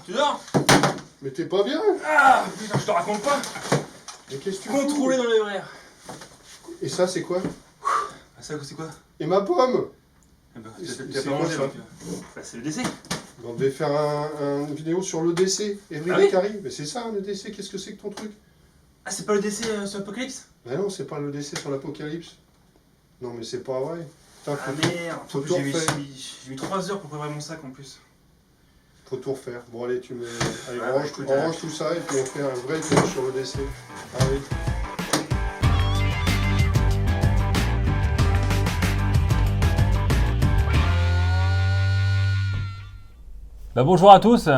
Tu dors? Mais t'es pas bien? Ah putain, je te raconte pas. Mais qu'est-ce que tu Contrôlé dans les horaires. Et ça, c'est quoi? Ah, ça, c'est quoi? Et ma pomme? Eh ben, C'est t'as pas quoi, mangé ça? donc. Bah, c'est le décès. On devait faire une vidéo sur l'EDC, Everyday Ah oui Carry. Mais c'est ça, un EDC, qu'est-ce que c'est que ton truc? Ah, c'est pas le décès sur Apocalypse? Mais non, c'est pas l'EDC sur l'Apocalypse. Non, mais c'est pas vrai. Putain, Ah merde, faut j'ai tout mis, refaire. j'ai mis 3 heures pour préparer mon sac en plus. Faut tout refaire. Bon, allez, allez, Ouais, on écoute, range tout ça et puis on fait un vrai tour sur l'EDC. Allez. Bah bonjour à tous,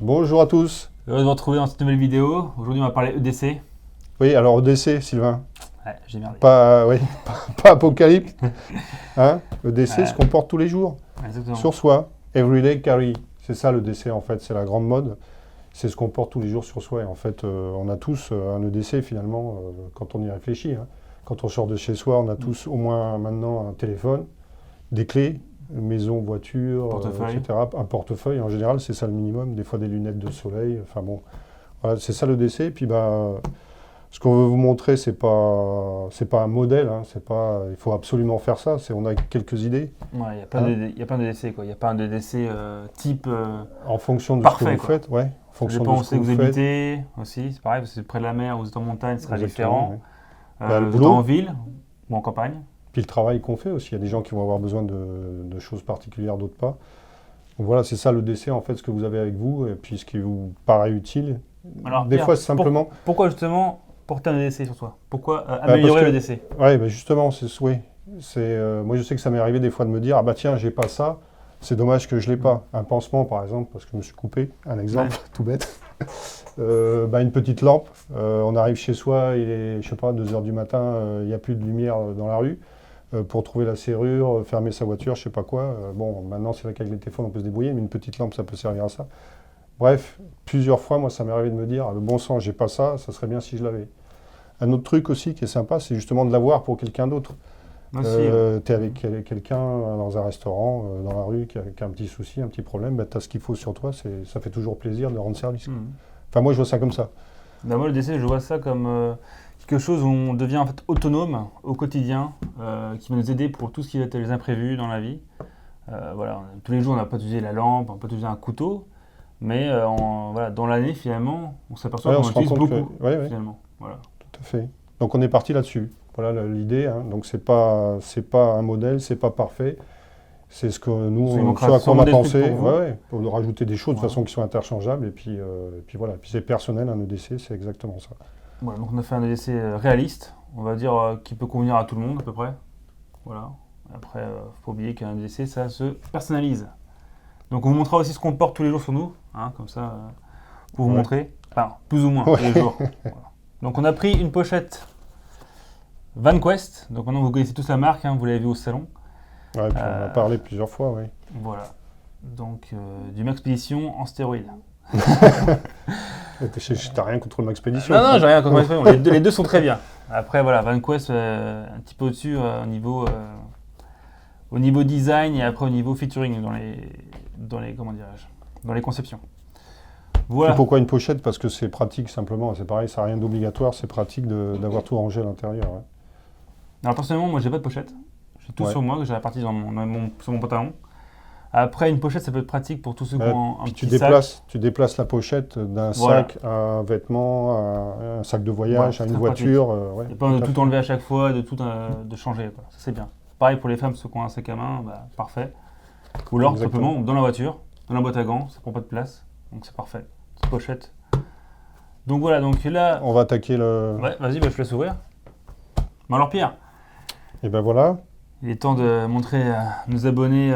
Bonjour à tous. heureux de vous retrouver dans cette nouvelle vidéo. Aujourd'hui on va parler EDC. Oui, alors EDC, Sylvain. Ouais, j'ai merdé. Oui, pas Apocalypse. Hein? EDC Ouais. se comporte tous les jours. Exactement. Sur soi. Everyday Carry. C'est ça l'EDC en fait, c'est la grande mode. C'est ce qu'on porte tous les jours sur soi. Et en fait, on a tous un EDC finalement, quand on y réfléchit. Hein. Quand on sort de chez soi, on a tous au moins maintenant un téléphone, des clés, maison, voiture, Portefeuille. etc. Un portefeuille, en général, c'est ça le minimum. Des fois des lunettes de soleil. Enfin bon, voilà, c'est ça l'EDC. Et puis ce qu'on veut vous montrer, c'est pas un modèle. Hein. Il faut absolument faire ça. On a quelques idées. Ouais, il y a plein d'EDC quoi. Il n'y a pas un EDC type. En fonction de Parfait, ce que vous quoi. faites, ouais. En Ça fonction dépend de où ce c'est que que vous vous faites. habitez aussi. C'est pareil, vous êtes près de la mer, vous êtes en montagne, ce sera Exactement, différent. ouais. Bah, le Vous êtes boulot. en ville ou en campagne. Puis le travail qu'on fait aussi, il y a des gens qui vont avoir besoin de choses particulières, d'autres pas. Donc voilà, c'est ça l'EDC en fait, ce que vous avez avec vous, et puis ce qui vous paraît utile. Alors, Des Pierre, fois, c'est simplement... Pourquoi justement porter un EDC sur toi? Pourquoi parce améliorer que- l'EDC? Oui, bah justement, oui. Moi je sais que ça m'est arrivé des fois de me dire, ah bah tiens, j'ai pas ça, c'est dommage que je l'ai pas. Un pansement par exemple, parce que je me suis coupé, un exemple, tout bête. Une petite lampe, on arrive chez soi, il est, je sais pas, 2h du matin, il n'y a plus de lumière dans la rue. Pour trouver la serrure, fermer sa voiture, je sais pas quoi. Bon, maintenant c'est vrai qu'avec les téléphones on peut se débrouiller, mais une petite lampe ça peut servir à ça. Bref, plusieurs fois, moi ça m'est arrivé de me dire, ah, le bon sang, j'ai pas ça, ça serait bien si je l'avais. Un autre truc aussi qui est sympa, c'est justement de l'avoir pour quelqu'un d'autre. T'es avec quelqu'un dans un restaurant, dans la rue, qui a un petit souci, un petit problème, bah, t'as ce qu'il faut sur toi, ça fait toujours plaisir de rendre service. Enfin moi je vois ça comme ça. Bah, moi, le décès, je vois ça comme quelque chose où on devient en fait autonome au quotidien, qui va nous aider pour tout ce qui va être les imprévus dans la vie. Voilà, tous les jours, on n'a pas utilisé la lampe, on n'a pas utilisé un couteau, mais voilà, dans l'année, finalement, on s'aperçoit Ouais, on qu'on se rend utilise compte beaucoup, ouais. finalement. Voilà. Tout à fait. Donc on est parti là-dessus. Voilà l'idée. Hein. Donc c'est pas un modèle, c'est pas parfait. C'est ce que nous, Il manquera ce à quoi on sûrement a des pensé. trucs pour vous. Pour rajouter des choses de Voilà. façon qui sont interchangeables. Et puis voilà. Puis c'est personnel, un EDC, c'est exactement ça. Voilà, donc on a fait un EDC réaliste, on va dire, qui peut convenir à tout le monde à peu près. Voilà. Après, faut pas oublier qu'un EDC, ça se personnalise. Donc on vous montrera aussi ce qu'on porte tous les jours sur nous, hein, comme ça, pour vous Ouais. montrer. Enfin, plus ou moins, Ouais. tous les jours. Voilà. Donc on a pris une pochette VanQuest, donc maintenant vous connaissez tous la marque, hein, vous l'avez vu au salon. Ouais, puis on en a parlé plusieurs fois, oui. Voilà. Donc du Maxpédition en stéroïde. T'as rien contre le Maxpédition. Non, j'ai rien contre Maxpédition, les deux sont très bien. Après voilà, VanQuest un petit peu au-dessus au niveau design et après au niveau featuring dans les conceptions. Voilà. Et pourquoi une pochette? Parce que c'est pratique simplement. C'est pareil, ça n'a rien d'obligatoire. C'est pratique d'avoir tout rangé à l'intérieur. Ouais. Alors personnellement, moi j'ai pas de pochette. J'ai tout Ouais. sur moi que j'ai réparti sur mon pantalon. Après, une pochette, ça peut être pratique pour tous ceux qui ont un Puis petit sac. tu déplaces la pochette d'un Voilà. sac à un vêtement, à un sac de voyage, Voilà, à c'est une très voiture. Il n'y a pas de tout enlever à chaque fois, de changer. Quoi. Ça, c'est bien. Pareil pour les femmes, ceux qui ont un sac à main, bah, parfait. Ou alors, tout Exactement. simplement, dans la voiture, dans la boîte à gants, ça prend pas de place. Donc, c'est parfait. Cette pochette. Donc, voilà. Donc là, On va attaquer le... ouais, vas-y, bah, je te laisse ouvrir. Bon, alors, Pierre, Et ben voilà, il est temps de montrer à nos abonnés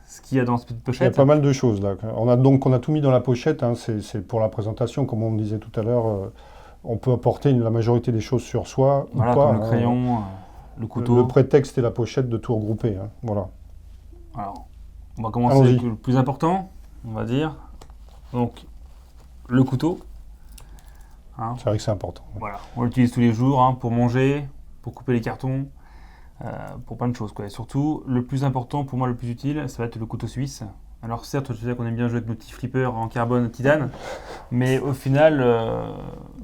ce qu'il y a dans cette petite il y a pochette. pas mal de choses là. On a tout mis dans la pochette, hein. C'est pour la présentation, comme on me disait tout à l'heure. On peut apporter la majorité des choses sur soi Voilà, ou pas. comme le hein. crayon, le couteau. Le prétexte et la pochette de tout regrouper. Hein. Voilà. Alors, on va commencer Allons-y. avec le plus important, on va dire. Donc, le couteau. Hein, C'est vrai que c'est important. voilà. On l'utilise tous les jours hein, pour manger, pour couper les cartons, pour plein de choses. Quoi. Et surtout, le plus important, pour moi le plus utile, ça va être le couteau suisse. Alors certes, tu sais qu'on aime bien jouer avec nos petits flippers en carbone titane, mais au final,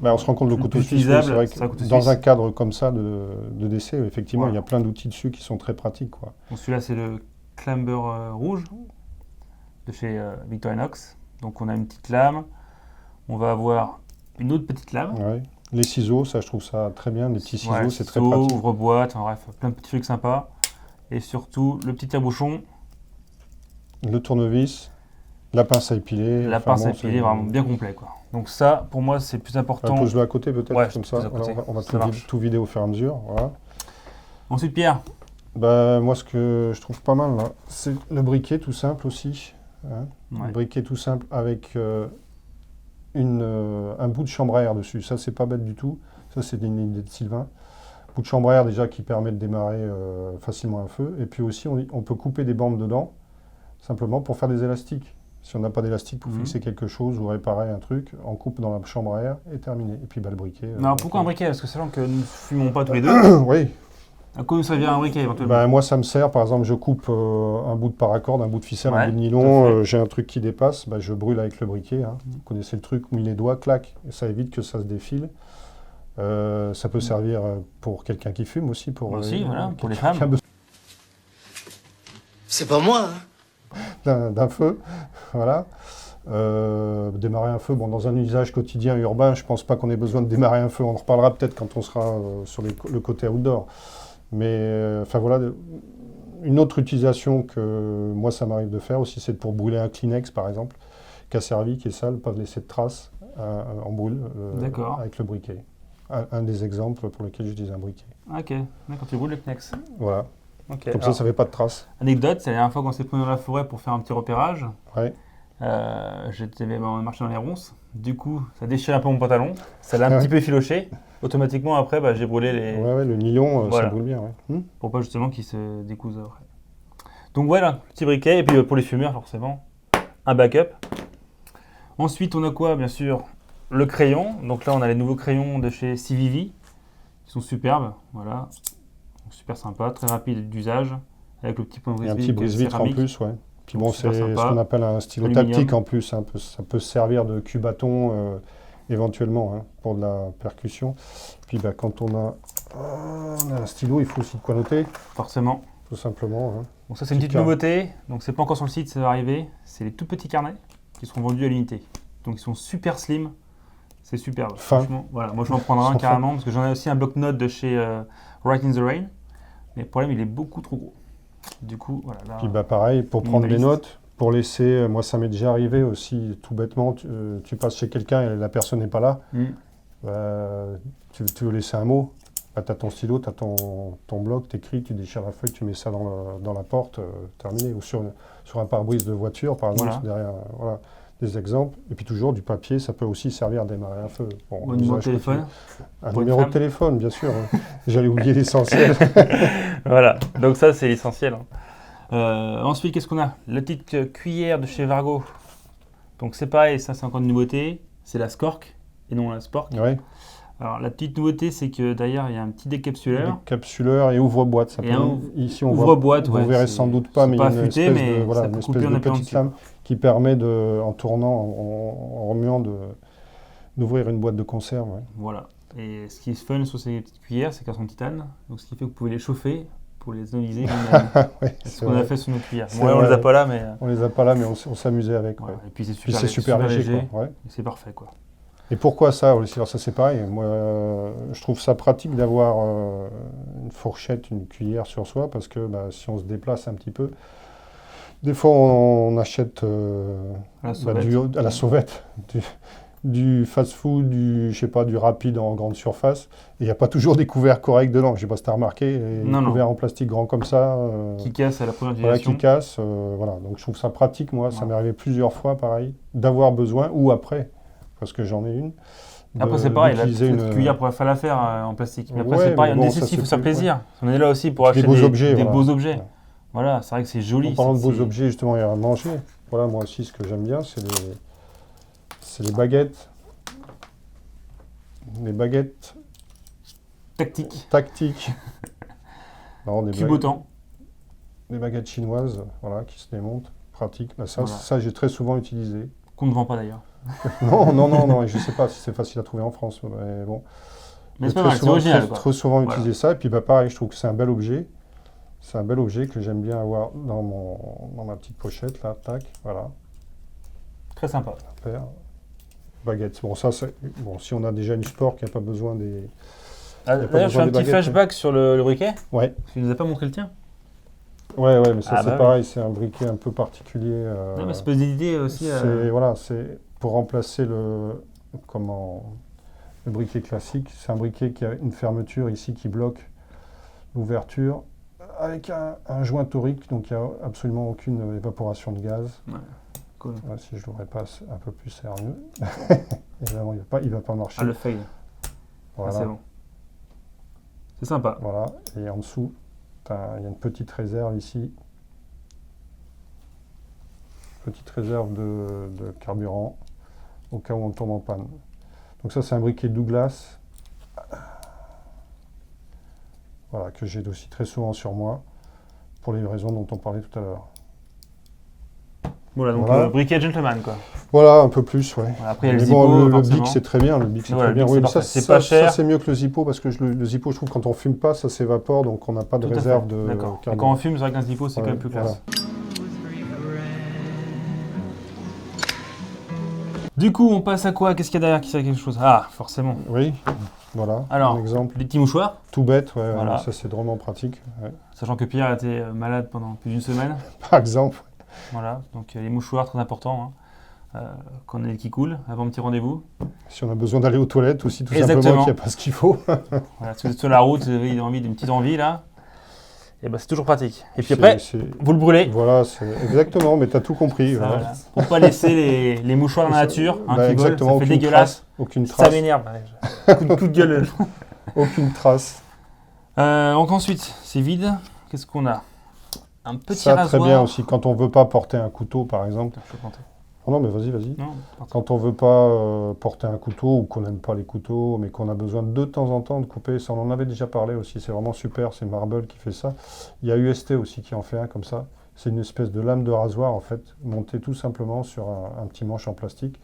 On se rend compte le le couteau plus suisse, utilisable, c'est vrai c'est un que couteau dans suisse. un cadre comme ça de décès, effectivement, Voilà. il y a plein d'outils dessus qui sont très pratiques, quoi. bon, celui-là c'est le Clamber rouge de chez Victorinox. Donc on a une petite lame, on va avoir une autre petite lame. Ouais. Les ciseaux, ça, je trouve ça très bien. Les petits ciseaux, Ouais, c'est très ciseaux, pratique. ouvre-boîte, enfin, bref, plein de petits trucs sympas. Et surtout, le petit tire-bouchon, Le tournevis, la pince à épiler. la enfin, pince à bon, épiler, vraiment bien complet, quoi. Donc ça, pour moi, c'est le plus important. Pose-le à côté peut-être, Ouais, comme je ça. pose à côté. Voilà, on va Ça marche. tout vider au fur et à mesure. Voilà. Ensuite, Pierre, Moi, ce que je trouve pas mal, là, c'est le briquet tout simple aussi. Hein. Ouais. Le briquet tout simple avec un bout de chambre à air dessus. Ça, c'est pas bête du tout. Ça, c'est une idée de Sylvain. Bout de chambre à air déjà qui permet de démarrer facilement un feu. Et puis aussi, on peut couper des bandes dedans, simplement pour faire des élastiques. Si on n'a pas d'élastique pour fixer quelque chose ou réparer un truc, on coupe dans la chambre à air et terminé. Et puis le briquet. alors pourquoi un briquet? Parce que sachant que nous ne fumons pas tous les deux, Oui. à quoi nous servirait un briquet éventuellement? Moi, ça me sert. Par exemple, je coupe un bout de paracorde, un bout de ficelle, Ouais, un bout de tout à nylon. fait. J'ai un truc qui dépasse. Je brûle avec le briquet. Hein. Vous connaissez le truc, mouille les doigts, clac. Et ça évite que ça se défile. Ça peut servir pour quelqu'un qui fume aussi. Pour voilà, pour les quelqu'un qui a femmes. C'est pas moi, hein. d'un feu. Voilà. Démarrer un feu, dans un usage quotidien urbain, je ne pense pas qu'on ait besoin de démarrer un feu. On en reparlera peut-être quand on sera sur le côté outdoor. Mais voilà, une autre utilisation que moi ça m'arrive de faire aussi, c'est pour brûler un Kleenex par exemple, qui a servi, qui est sale, pas laisser de traces en brûle avec le briquet. Un des exemples pour lesquels j'utilise un briquet. Ok, d'accord, tu brûles le Knex. Voilà. Okay. Comme ça ne fait pas de traces. Anecdote, c'est la dernière fois qu'on s'est pris dans la forêt pour faire un petit repérage. Ouais. J'étais marché dans les ronces. Du coup, ça déchire un peu mon pantalon. Ça l'a un petit peu filoché. Automatiquement, après, j'ai brûlé les... Ouais, le nylon, voilà. ça brûle bien. Ouais. Pour pas justement qu'il se découse après. Donc voilà, petit briquet. Et puis pour les fumeurs, forcément, un backup. Ensuite, on a quoi? Bien sûr, le crayon. Donc là, on a les nouveaux crayons de chez CVV. Qui sont superbes. Voilà. Donc, super sympa, très rapide d'usage. Avec le petit point de Il y a un petit brise-vitre en plus, ouais. Puis c'est ce qu'on appelle un stylo tactique en plus. Hein. Ça peut servir de cul-bâton éventuellement pour de la percussion. Puis quand on a un stylo, il faut aussi de quoi noter. Forcément. Tout simplement. Hein. Donc ça c'est une petite nouveauté. Donc c'est pas encore sur le site, ça va arriver. C'est les tout petits carnets qui seront vendus à l'unité. Donc ils sont super slim. C'est superbe. Franchement, voilà. Moi je vais en prendre un carrément parce que j'en ai aussi un bloc-notes de chez Write in the Rain. Mais le problème il est beaucoup trop gros. Du coup, voilà. Là, puis pareil, pour prendre des notes, pour laisser, moi ça m'est déjà arrivé aussi, tout bêtement, tu passes chez quelqu'un et la personne n'est pas là, tu veux laisser un mot, tu as ton stylo, tu as ton bloc, tu écris, tu déchires la feuille, tu mets ça dans la porte, terminé. Ou sur un pare-brise de voiture, par exemple, derrière, voilà, des exemples. Et puis toujours du papier, ça peut aussi servir à démarrer un feu. Bon, un numéro de téléphone. Un numéro de téléphone, bien sûr. J'allais oublier l'essentiel. Voilà, donc ça c'est l'essentiel. Ensuite, qu'est-ce qu'on a? La petite cuillère de chez Vargo. Donc c'est pareil, ça c'est encore une nouveauté. C'est la Skork et non la Spork. Ouais. Alors la petite nouveauté, c'est que d'ailleurs il y a un petit décapsuleur. Décapsuleur et ouvre-boîte. Ici on ouvre-boîte, vous verrez sans doute pas, mais il y a une espèce de petite lame qui permet en tournant, en remuant, d'ouvrir une boîte de conserve. Ouais. Voilà. Et ce qui est fun sur ces petites cuillères, c'est qu'elles sont titane. Donc ce qui fait que vous pouvez les chauffer pour les analyser. C'est ce qu'on a fait sur nos cuillères. Bon, là, on les a pas là, mais... On les a pas là, mais on s'amusait avec. Ouais. Et puis c'est super léger. Quoi. Ouais. C'est parfait, quoi. Et pourquoi ça? Alors ça c'est pareil. Moi, je trouve ça pratique d'avoir une fourchette, une cuillère sur soi, parce que si on se déplace un petit peu, des fois on achète à la sauvette du fast-food, du rapide en grande surface, et il n'y a pas toujours des couverts corrects dedans. Je ne sais pas si tu as remarqué, des couverts en plastique grand comme ça. Qui cassent à la première utilisation. Voilà, qui cassent. Voilà. Donc je trouve ça pratique, moi. Ça m'est arrivé plusieurs fois, pareil, d'avoir besoin, ou après, parce que j'en ai une. Après c'est pareil, une cuillère pour faire l'affaire en plastique. Mais après c'est pareil, il faut se faire plaisir. On est là aussi pour acheter des beaux objets. Ouais. Voilà, c'est vrai que c'est joli. En parlant de beaux objets, justement, il y a à manger. Voilà, moi aussi, ce que j'aime bien, c'est les baguettes. Les baguettes tactiques. Cubotant. Des baguettes chinoises, voilà, qui se démontent. pratique. Bah, ça, Voilà. ça j'ai très souvent utilisé. Qu'on ne vend pas d'ailleurs. Non, je ne sais pas si c'est facile à trouver en France, mais bon. Mais J'ai c'est pas mal, c'est original. quoi. Trop souvent Voilà. utilisé ça, et puis bah, pareil, je trouve que c'est un bel objet. C'est un bel objet que j'aime bien avoir dans ma petite pochette, là, tac, voilà. Très sympa. Super. Baguette. Bon, ça, bon, si on a déjà une sport qui n'a pas besoin des... Ah, y a pas d'ailleurs, je fais besoin un des petit baguettes, flashback sur le briquet. Ouais, Tu nous as pas montré le tien. ouais, mais ça, Ah, c'est bah pareil, c'est un briquet un peu particulier. Ouais, mais ça peut des idées aussi. Voilà, c'est pour remplacer le briquet classique. C'est un briquet qui a une fermeture ici qui bloque l'ouverture avec un joint torique, donc il n'y a absolument aucune évaporation de gaz. Cool. Ouais, si je l'aurais pas un peu plus sérieux. Évidemment, il va pas marcher. Ah, le fail. Voilà, Ah, c'est bon. C'est sympa. voilà. Et en dessous, il y a une petite réserve ici. Petite réserve de carburant au cas où on tombe en panne. Donc ça, c'est un briquet Douglas. Voilà, que j'ai aussi très souvent sur moi, pour les raisons dont on parlait tout à l'heure. Voilà, donc Voilà. briquet gentleman, quoi. Voilà, un peu plus, ouais. Voilà, après, il y a le Mais Zippo, bon, le forcément. Bic, c'est très bien. Le Bic, c'est Voilà, très bien. le Bic, Oui, c'est mais parfait. C'est pas cher. Ça, c'est mieux que le Zippo, parce que le Zippo, je trouve, quand on fume pas, ça s'évapore, donc on n'a pas de Tout à fait. réserve de D'accord. Et carburant. quand on fume, c'est vrai qu'un Zippo, c'est Ouais, quand même plus classe. Du coup, on passe à quoi? Qu'est-ce qu'il y a derrière qui sert à quelque chose? Ah, forcément. Oui, voilà, Alors, un exemple. des petits mouchoirs, Tout bête, ouais, Voilà. ça c'est drôlement pratique. Ouais. sachant que Pierre était malade pendant plus d'une semaine. Par exemple, Voilà, donc les mouchoirs, très important. Qu'on ait le qui coule avant un petit rendez-vous. si on a besoin d'aller aux toilettes aussi, tout Exactement. simplement, qu'il n'y a pas ce qu'il faut. Voilà, si vous êtes sur la route, vous avez une petite envie là, et ben c'est toujours pratique. Et puis après, vous le brûlez. Voilà, c'est exactement, mais tu as tout compris. Ça, voilà. voilà. Pour pas laisser les mouchoirs dans la nature, Bah, qui volent, exactement, ça fait dégueulasse. Aucune Ça trace. m'énerve. Ouais, coup de gueule. Aucune trace. Donc ensuite, c'est vide. Qu'est-ce qu'on a? Un petit Ça, rasoir. très bien aussi, quand on ne veut pas porter un couteau, par exemple. Attends, je peux planter. Oh non, mais vas-y. Non, Quand on ne veut pas porter un couteau ou qu'on n'aime pas les couteaux, mais qu'on a besoin de temps en temps de couper, ça on en avait déjà parlé aussi, c'est vraiment super, c'est Marble qui fait ça. Il y a UST aussi qui en fait un comme ça. C'est une espèce de lame de rasoir en fait, montée tout simplement sur un petit manche en plastique.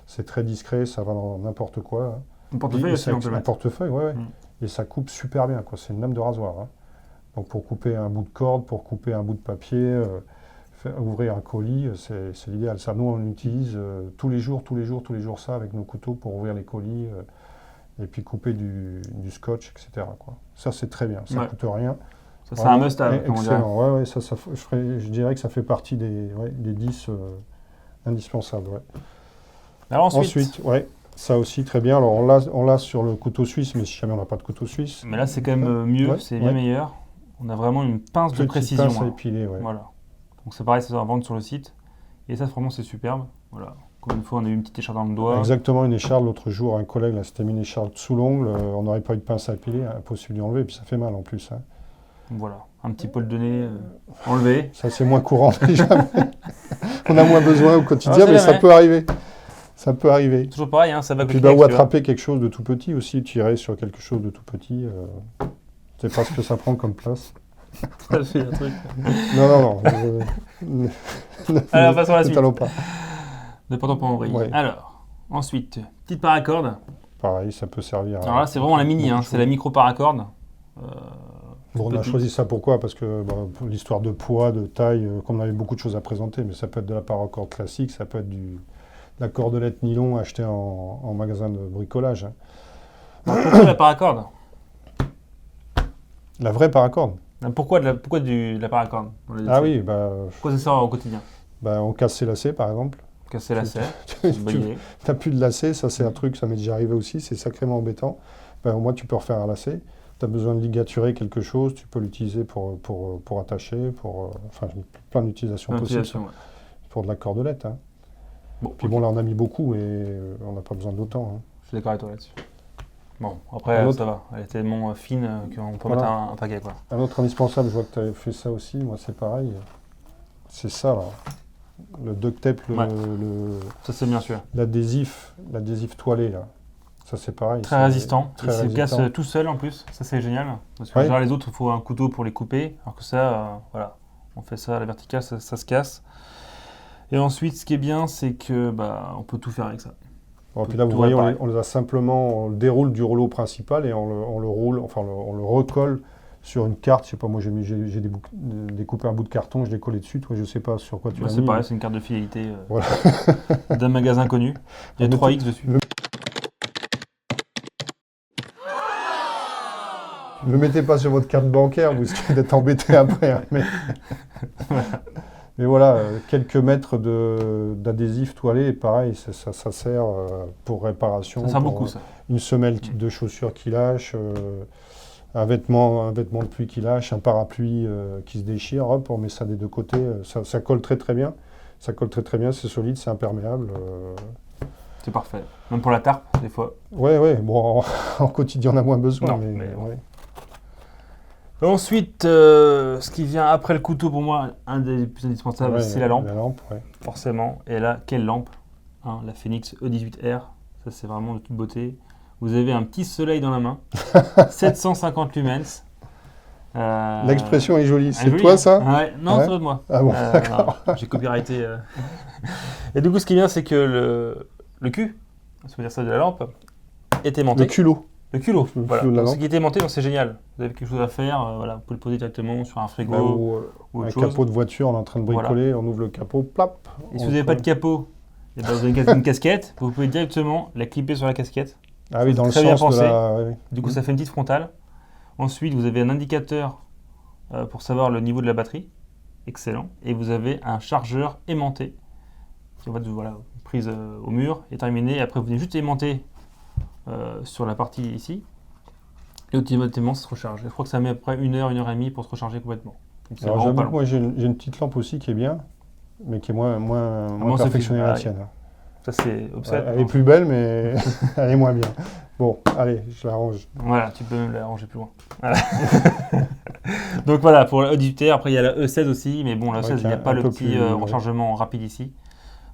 C'est très discret, ça va dans n'importe quoi. un portefeuille Et aussi, on peut un mettre. portefeuille, ouais. Mm. Et ça coupe super bien, quoi. C'est une lame de rasoir. Hein. Donc pour couper un bout de corde, pour couper un bout de papier, ouvrir un colis, c'est l'idéal. Ça, nous, on l'utilise tous les jours ça avec nos couteaux pour ouvrir les colis et puis couper du scotch, etc. Quoi. Ça, c'est très bien. Ça ne Ouais. coûte rien. Ça, c'est un must-have, comme on dirait. Excellent. Ouais, ça, je dirais que ça fait partie des 10 indispensables. Ouais. Alors ensuite, ouais, ça aussi, très bien. Alors, on l'a sur le couteau suisse, mais si jamais on n'a pas de couteau suisse, mais là c'est quand même mieux, Ouais, c'est bien ouais. meilleur. On a vraiment une pince de petite précision. pince à hein. épiler, ouais. Voilà. Donc c'est pareil, ça sera à vendre sur le site. Et ça, vraiment, c'est superbe. Voilà. Comme une fois, on a eu une petite écharpe dans le doigt. Exactement, une écharpe. L'autre jour, un collègue là, s'était mis une écharpe sous l'ongle. On n'aurait pas eu de pince à épiler, impossible d'y enlever, et puis ça fait mal en plus. Hein. Voilà. Un petit poil de nez enlevé. Ça, c'est moins courant déjà. On a moins besoin au quotidien, c'est mais vrai. ça peut arriver. Ça peut arriver. Toujours pareil, hein, ça va Et puis, coûter, ou tu vois. attraper quelque chose de tout petit aussi, tirer sur quelque chose de tout petit. C'est pas ce que ça prend comme place. Ça fait un truc. Non. Allez, on passe à la suite. N'allons pas. Ne partons pas en vrille. Ouais. Alors, ensuite, petite paracorde. Pareil, ça peut servir. Alors là, c'est vraiment la mini, hein, c'est la micro paracorde. Bon, on a petite. choisi ça pourquoi? Parce que pour l'histoire de poids, de taille, comme on avait beaucoup de choses à présenter, mais ça peut être de la paracorde classique, ça peut être de la cordelette nylon achetée en magasin de bricolage. Hein. Alors, pourquoi la paracorde? La vraie paracorde. Pourquoi de la paracorde? Ah oui, Pourquoi ça sert au quotidien? on casse ses lacets par exemple. Casser la serre. Tu c'est une bonne idée. n'as plus de lacets, ça c'est un truc, ça m'est déjà arrivé aussi, c'est sacrément embêtant. Au moins tu peux refaire un lacet. Tu as besoin de ligaturer quelque chose, tu peux l'utiliser pour attacher, enfin plein d'utilisations possibles. Utilisation, ouais. Pour de la cordelette. Hein. Bon, Puis ok. bon, là on a mis beaucoup et on n'a pas besoin d'autant. Hein. Je suis d'accord avec toi là-dessus. Bon, après, Un autre- ça va. Elle est tellement fine qu'on peut Voilà. mettre un paquet, quoi. Un autre indispensable, je vois que tu avais fait ça aussi, moi c'est pareil. C'est ça là. Le duct tape, Ouais. Ça, c'est bien sûr. l'adhésif toilé là. Ça c'est pareil. Très c'est résistant. très Il se casse résistant. tout seul en plus. Ça, c'est génial. Parce que Ouais. genre, les autres, il faut un couteau pour les couper. Alors que ça, voilà. On fait ça à la verticale, ça se casse. Et ensuite, ce qui est bien, c'est que on peut tout faire avec ça. Bon, puis là, vous Tout voyez, réparer. on les a simplement, on le déroule du rouleau principal et on le roule, enfin, on le recolle sur une carte. Je sais pas, moi, j'ai découpé un bout de carton, je l'ai collé dessus. Toi, je sais pas sur quoi tu l'as C'est mis. pareil, c'est une carte de fidélité Voilà. d'un magasin connu. Il y a On 3X dessus. Ne le mettez pas sur votre carte bancaire, vous risquez d'être embêté après. Hein, mais voilà, quelques mètres d'adhésif toilé, pareil, ça sert pour réparation. Ça sert pour, beaucoup, ça. Une semelle de chaussures qui lâche, un vêtement de pluie qui lâche, un parapluie qui se déchire, hop, on met ça des deux côtés, ça colle très très bien. Ça colle très très bien, c'est solide, c'est imperméable. C'est parfait. Même pour la tarpe, des fois. Ouais, bon, en quotidien, on a moins besoin. Non, mais bon. ouais. Ensuite, ce qui vient après le couteau, pour moi, un des plus indispensables, Ouais, c'est la lampe, La lampe, ouais. forcément. Et là, quelle lampe, hein, la Phoenix E18R, ça c'est vraiment de toute beauté. Vous avez un petit soleil dans la main, 750 lumens. L'expression est jolie. C'est joli, toi, hein. ça? Ouais, non, Ouais. c'est pas de moi. Ah bon, d'accord. Non, j'ai copyrighté. Et du coup, ce qui est bien, c'est que le cul, ça veut dire ça de la lampe, est aimanté. Le culot. Le culot, Le voilà. culot de la Donc, ce lampe. qui est aimanté, donc c'est génial. Vous avez quelque chose à faire, voilà, vous pouvez le poser directement sur un frigo Ou ou un autre chose. capot de voiture, on est en train de bricoler, on ouvre le capot, plap. Et si vous n'avez pas de capot, et ben vous avez une casquette, vous pouvez directement la clipper sur la casquette. Ah oui, dans le très bien sens de pensé. la... ouais. Du coup, ça fait une petite frontale. Ensuite, vous avez un indicateur pour savoir le niveau de la batterie. Excellent. Et vous avez un chargeur aimanté. Qui, en fait, voilà, prise au mur est terminé. Après, vous venez juste aimanter sur la partie ici. Et automatiquement, ça se recharge. Je crois que ça met à peu près 1 heure et demie pour se recharger complètement. Donc, c'est Alors vraiment j'avoue pas que long. moi j'ai une petite lampe aussi qui est bien, mais qui est moins moi, c'est perfectionnée plus- que la ah, tienne. Hein. Ça, c'est obsède. Elle est plus belle, mais elle est moins bien. Bon, allez, je la range. Voilà, tu peux même la ranger plus loin. Voilà. Donc voilà, pour la E18R, après il y a la E16 aussi, mais bon, la E16, Ouais, il n'y a pas un le peu petit plus, ouais. rechargement rapide ici.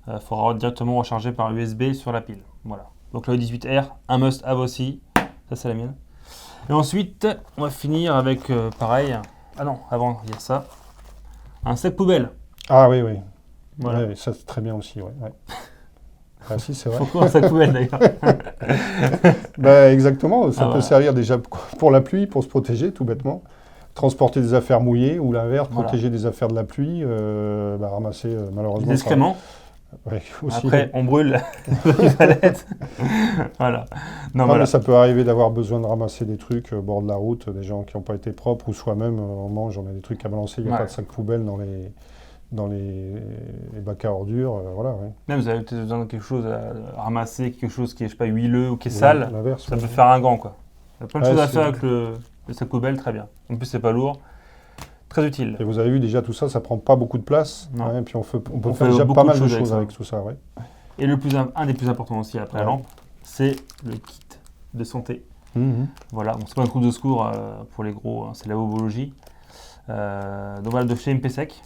Il faudra directement recharger par USB sur la pile. Voilà. Donc la E18R, un must-have aussi. Ça, c'est la mienne. Et ensuite, on va finir avec, pareil, ah non, avant, il y a ça, un sac poubelle. Ah oui, oui. Voilà. Ouais, ça c'est très bien aussi, ouais. Ah si, c'est vrai. Pourquoi un sac poubelle d'ailleurs? Bah, exactement, ça peut voilà. servir déjà pour la pluie, pour se protéger, tout bêtement. Transporter des affaires mouillées ou l'inverse, Voilà. protéger des affaires de la pluie, ramasser malheureusement. Des excréments. Ouais, aussi. Après, on brûle les palettes. Voilà. Non, Non, voilà. mais ça peut arriver d'avoir besoin de ramasser des trucs au bord de la route, des gens qui n'ont pas été propres, ou soi-même, on mange, on a des trucs à balancer, il n'y a Ouais. pas de sac poubelle dans les bacs à ordures, voilà. Ouais. Même vous avez peut-être besoin de quelque chose à ramasser, quelque chose qui est, je sais pas, huileux ou qui est sale, L'inverse, ça ouais. peut faire un gant, quoi. Il y a plein de Ouais, choses à c'est- faire avec le sac poubelle, très bien. En plus, c'est pas lourd, très utile. Et vous avez vu déjà tout ça, ça prend pas beaucoup de place, Non. ouais, et puis on peut On faire fait déjà beaucoup pas de mal de choses avec choses ça. avec tout ça, ouais. Et un des plus importants aussi après la Ouais. lampe, c'est le kit de santé. Mhm. Voilà, bon, c'est pas un troupe de secours pour les gros, hein, c'est la bobologie. Donc voilà, de chez MPSEC.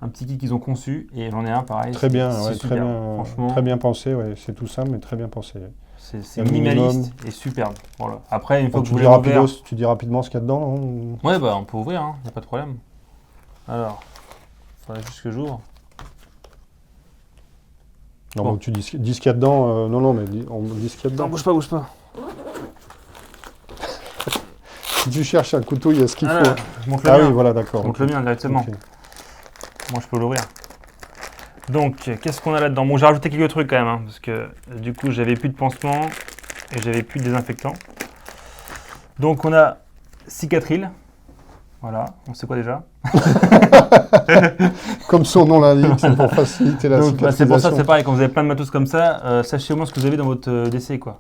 Un petit kit qu'ils ont conçu, et j'en ai un pareil. Très bien, c'est ouais, super, franchement. très bien pensé, ouais. C'est tout simple, mais très bien pensé. C'est Un minimum. minimaliste et superbe. Voilà. Après, une fois Bon, que vous l'avez ouvert, tu dis rapidos ce qu'il y a dedans, non ou- ouais, bah on peut ouvrir, il n'y a pas de problème. Alors, il faudrait juste que j'ouvre. Non, Bon. bon, tu dis ce qu'il y a dedans, non, mais on dit ce qu'il y a dedans. bouge pas, bouge pas. Si tu cherches un couteau, il y a ce qu'il Ah là, faut. je montre le Ah mien. oui, voilà, d'accord. Je montre le mien directement. Ok. Moi, je peux l'ouvrir. Donc, qu'est-ce qu'on a là-dedans? Bon, j'ai rajouté quelques trucs quand même, hein, parce que du coup, j'avais plus de pansement et j'avais plus de désinfectant. Donc, on a cicatril. Voilà, on sait quoi déjà? Comme son nom l'indique, c'est pour faciliter la Donc, bah, c'est pour ça, c'est cicatrisation. pareil, quand vous avez plein de matos comme ça, sachez au moins ce que vous avez dans votre DC, quoi.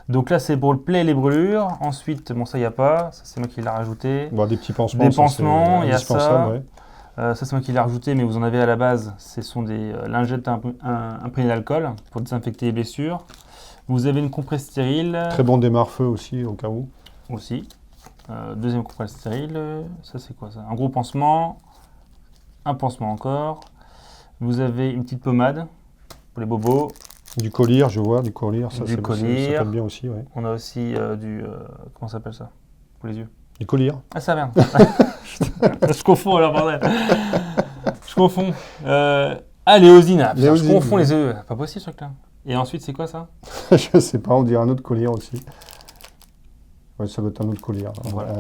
Donc là, c'est pour le play et les brûlures. Ensuite, bon, ça, il n'y a pas. Ça, c'est moi qui l'ai rajouté. Bon, des petits pansements, Des ça, c'est pansements, il y a indispensable, ça. ouais. Ça, c'est moi qui l'ai rajouté, mais vous en avez à la base. Ce sont des lingettes imprégnées d'alcool pour désinfecter les blessures. Vous avez une compresse stérile Très bon démarre-feu aussi, au cas où. aussi. Deuxième compresse stérile. Ça, c'est quoi ça? Un gros pansement. Un pansement encore. Vous avez une petite pommade pour les bobos. Du collyre, je vois, du collyre, ça, Du ça collyre. fait bien aussi, ouais. On a aussi comment ça s'appelle ça? Pour les yeux. Du collyre. Ah, ça merde. Je confonds alors, bordel. Je Je confonds. Léosine. Ah, putain, je Léosine. confonds les œufs. Pas possible, ce truc-là. Et ensuite, c'est quoi ça? Je sais pas, on dirait un autre collier aussi. Ouais, ça doit être un autre collier. Voilà.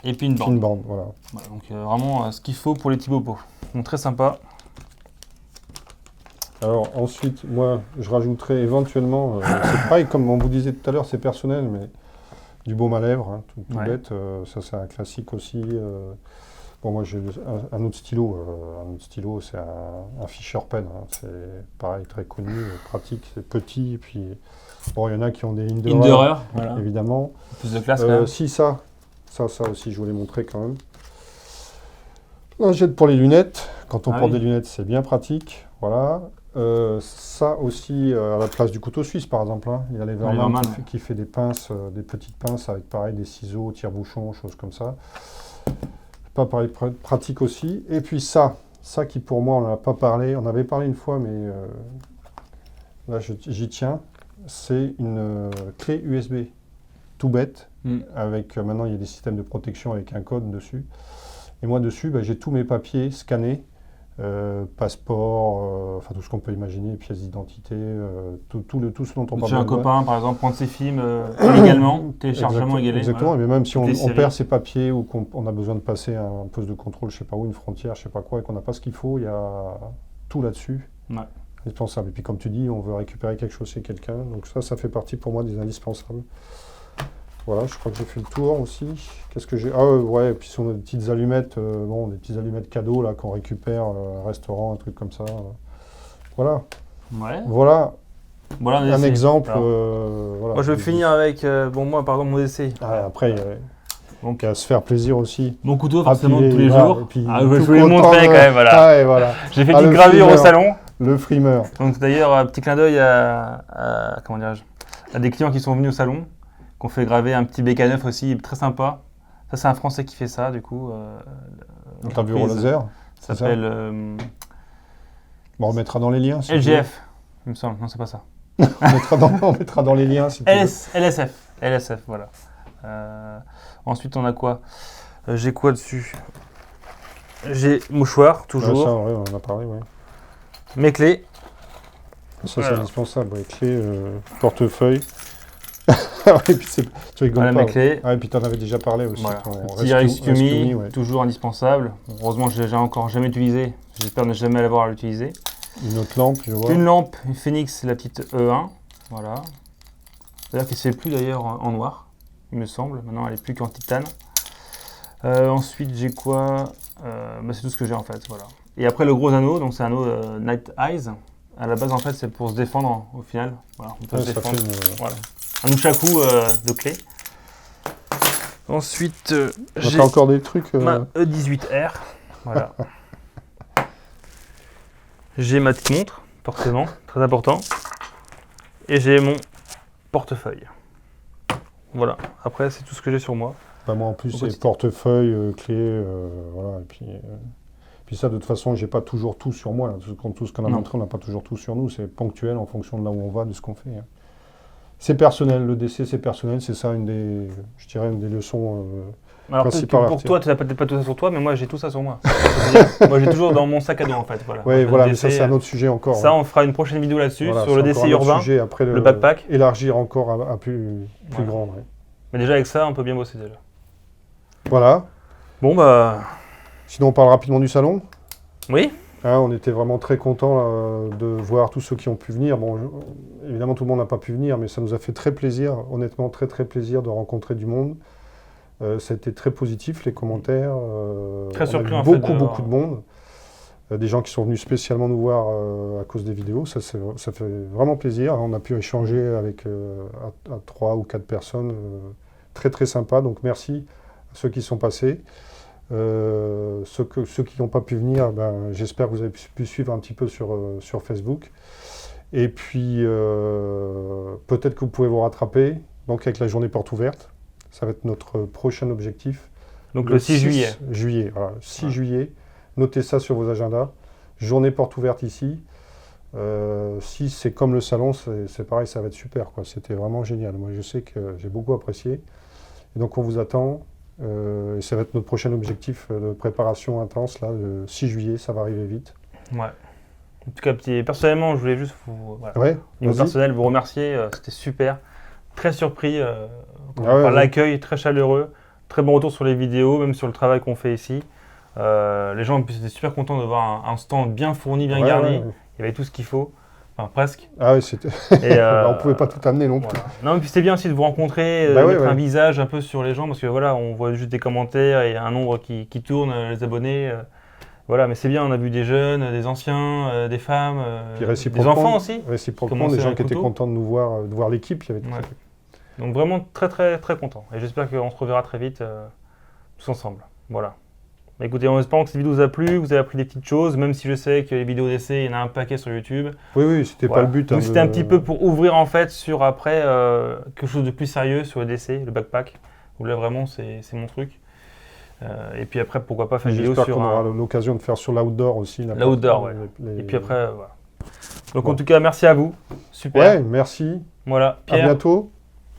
Et puis une bande. Une bande, voilà. Voilà, donc vraiment ce qu'il faut pour les petits bobos. Donc très sympa. Alors ensuite, moi, je rajouterais éventuellement, c'est pareil, comme on vous disait tout à l'heure, c'est personnel, mais du baume à lèvres, hein, tout Ouais. bête, ça c'est un classique aussi. Bon, moi j'ai un autre stylo, c'est un Fisher Pen, hein, c'est pareil, très connu, pratique, c'est petit, et puis bon, il y en a qui ont des Hinderer, voilà. évidemment. Plus de classe quand même. Si ça aussi, je voulais montrer quand même. Un jet pour les lunettes. Quand on Ah porte oui. des lunettes, c'est bien pratique. Voilà. Ça aussi, à la place du couteau suisse, par exemple. Hein. Il y a les Leverman Leverman, qui fait des pinces, des petites pinces avec pareil des ciseaux, tire-bouchons, choses comme ça. Pas pareil, pratique aussi. Et puis ça qui pour moi, on n'en a pas parlé. On avait parlé une fois, mais là j'y tiens. C'est une clé USB. Tout bête. Avec maintenant il y a des systèmes de protection avec un code dessus. Et moi dessus, j'ai tous mes papiers scannés, passeport, enfin tout ce qu'on peut imaginer, pièces d'identité, tout ce dont on parle. Chez un copain, par exemple, prendre ses films illégalement, téléchargement égalé. Exactement, voilà. mais même si Toutes les on séries. perd ses papiers ou qu'on a besoin de passer un poste de contrôle, je sais pas où, une frontière, je sais pas quoi, et qu'on n'a pas ce qu'il faut, il y a tout là-dessus. Ouais. Indispensable. Et puis comme tu dis, on veut récupérer quelque chose chez quelqu'un, donc ça fait partie pour moi des indispensables. Voilà, je crois que j'ai fait le tour aussi. Qu'est-ce que j'ai? Ah ouais, et puis si on a des petites allumettes, des petites allumettes cadeaux là qu'on récupère un restaurant, un truc comme ça. Ouais. Voilà Voilà un exemple. Alors, Voilà. moi, je vais finir avec, moi, par exemple, mon essai. Après, donc à se faire plaisir aussi. Mon couteau, forcément, Appuyer, tous les voilà, jours. et puis Je tout voulais le content montrer de- quand même, voilà. Ouais, voilà. J'ai fait Ah, une le petite gravure au frimeur. salon. Le frimeur. Donc d'ailleurs, petit clin d'œil à comment dirais-je, à des clients qui sont venus au salon, qu'on fait graver un petit BK9 aussi, très sympa. Ça, c'est un Français qui fait ça, du coup. T'as vu au laser? Ça c'est ça s'appelle Bon, on mettra dans les liens. si tu veux. LGF, il me semble. Non, c'est pas ça. On mettra dans les liens. Si tu veux. LSF, voilà. Ensuite, on a quoi? J'ai quoi dessus? J'ai mouchoir, toujours. Ouais, ça, ouais, on en a parlé, ouais. Mes clés. Ça, c'est Voilà. indispensable. Ouais. Clé, portefeuille. Et puis, tu rigoles Voilà pas. mes clés. Ah, et puis, tu en avais déjà parlé aussi. Voilà. ton Le petit Rescue Me, ouais. toujours indispensable. Heureusement, je l'ai encore jamais utilisé. J'espère ne jamais l'avoir à l'utiliser. Une autre lampe, je vois. Une lampe, une Phoenix, la petite E1. Voilà. D'ailleurs, qui ne se fait plus d'ailleurs en noir, il me semble. Maintenant, elle n'est plus qu'en titane. Ensuite, j'ai quoi? C'est tout ce que j'ai en fait. Voilà. Et après, le gros anneau, donc c'est un anneau Night Eyes. À la base, en fait, c'est pour se défendre au final. Voilà, on peut Ouais, se ça défendre. fait une- Voilà. Un nunchaku de clé. Ensuite, j'ai T'as encore des trucs. ma E18R. Voilà. J'ai ma petite montre, forcément, très important. Et j'ai mon portefeuille. Voilà. Après, c'est tout ce que j'ai sur moi. Moi, en plus, Au c'est quotidien. portefeuille, clé, voilà. Et puis ça, de toute façon, j'ai pas toujours tout sur moi. Là. Tout ce qu'on a Non. montré, on n'a pas toujours tout sur nous. C'est ponctuel en fonction de là où on va, de ce qu'on fait. Hein. C'est personnel. Le décès, c'est personnel. C'est ça, une des leçons. Alors peut-être Principal que pour article. toi, tu n'as peut-être pas tout ça sur toi, mais moi j'ai tout ça sur moi. Moi j'ai toujours dans mon sac à dos en fait. Voilà. Oui, Le voilà, mais décès, ça, c'est un autre sujet encore. Ça, hein. on fera une prochaine vidéo là-dessus, Voilà, sur c'est le encore décès un autre urbain. sujet, après le backpack. Élargir encore à plus Voilà. grand. Ouais. Mais déjà avec ça, on peut bien bosser déjà. Voilà. Bon bah. Sinon, on parle rapidement du salon. Oui. Hein, on était vraiment très contents de voir tous ceux qui ont pu venir. Bon, évidemment, tout le monde n'a pas pu venir, mais ça nous a fait très plaisir, honnêtement, très très plaisir de rencontrer du monde. Ça a été très positif, les commentaires. Très on a surpris, eu en fait, beaucoup d'avoir- de monde. Des gens qui sont venus spécialement nous voir à cause des vidéos. Ça fait vraiment plaisir. On a pu échanger avec à 3 ou 4 personnes. Très très sympa. Donc merci à ceux qui sont passés. Ceux qui n'ont pas pu venir, j'espère que vous avez pu suivre un petit peu sur Facebook. Et puis, peut-être que vous pouvez vous rattraper, donc avec la journée porte ouverte. Ça va être notre prochain objectif. Donc le 6 juillet. Voilà, 6 Ouais. juillet. Notez ça sur vos agendas. Journée porte ouverte ici. Si c'est comme le salon, c'est pareil, ça va être super, quoi. C'était vraiment génial. Moi, je sais que j'ai beaucoup apprécié. Et donc, on vous attend. Et ça va être notre prochain objectif de préparation intense, là, le 6 juillet, ça va arriver vite. Ouais. En tout cas, personnellement, je voulais juste vous, Ouais, niveau vas-y. personnel, vous remercier. C'était super. Très surpris Ah ouais, par ouais. l'accueil, très chaleureux. Très bon retour sur les vidéos, même sur le travail qu'on fait ici. Les gens étaient super contents de voir un stand bien fourni, bien Ouais, garni. ouais, ouais. Il y avait tout ce qu'il faut. Enfin, presque. Ah oui, c'était. Et, On pouvait pas tout amener non plus. voilà. Non, mais puis c'était bien aussi de vous rencontrer, Bah ouais, mettre un ouais. visage un peu sur les gens, parce que voilà, on voit juste des commentaires et un nombre qui tourne, les abonnés. Voilà, mais c'est bien, on a vu des jeunes, des anciens, des femmes, Puis des réciproquement, enfants aussi. réciproquement, commençaient des gens un qui étaient couteau. contents de voir l'équipe. Il y avait tout Ouais. ça. Donc vraiment très très très content. Et j'espère qu'on se reverra très vite tous ensemble. Voilà. Bah, écoutez, en espérant que cette vidéo vous a plu, que vous avez appris des petites choses, même si je sais que les vidéos d'essai, il y en a un paquet sur YouTube. Oui, oui, c'était Voilà. pas le but. Donc hein, c'était un petit peu pour ouvrir en fait sur après quelque chose de plus sérieux sur le DC, le backpack. Où là vraiment c'est mon truc. Et puis après pourquoi pas faire une vidéo J'espère sur qu'on aura un... l'occasion de faire sur l'outdoor aussi. L'outdoor, ouais. les- Et puis après voilà. Donc Bon. en tout cas merci à vous. Super. Ouais, merci. Voilà. À Pierre, bientôt.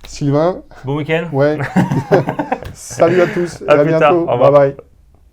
Sylvain, bon week-end. ouais. Salut à tous. À et à plus bientôt. tard. Au revoir. Bye bye.